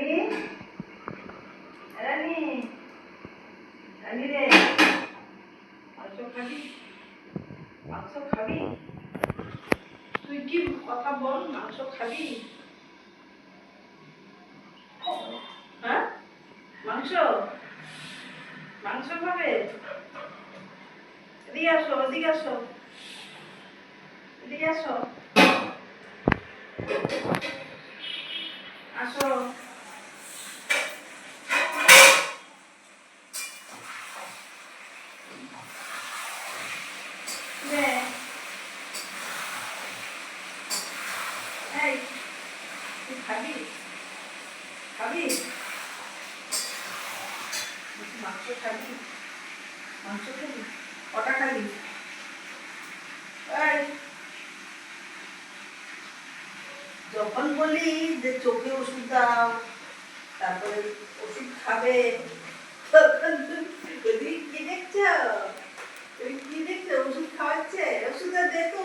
রানী রানী রানী রে, মাংস খাবি? মাংস খাবি? তুই কি কথা বল, মাংস খাবি? হ্যাঁ, মাংস মাংস খাবে? এদিকে আসো, এদিকে আসো, এদিকে আসো, আসো। এই, তুই খাবি? খাবি? মাংস খাবি? মাংস খাবি? কটা খাবি? এই, যখন বলি যে চোখে ওষুধ দাও, তারপরে ওষুধ খাবে, তখন তুমি কি দেখছো? তুমি কি দেখছো? ওষুধ খাওয়াচ্ছে? ওষুধ আর দেখো।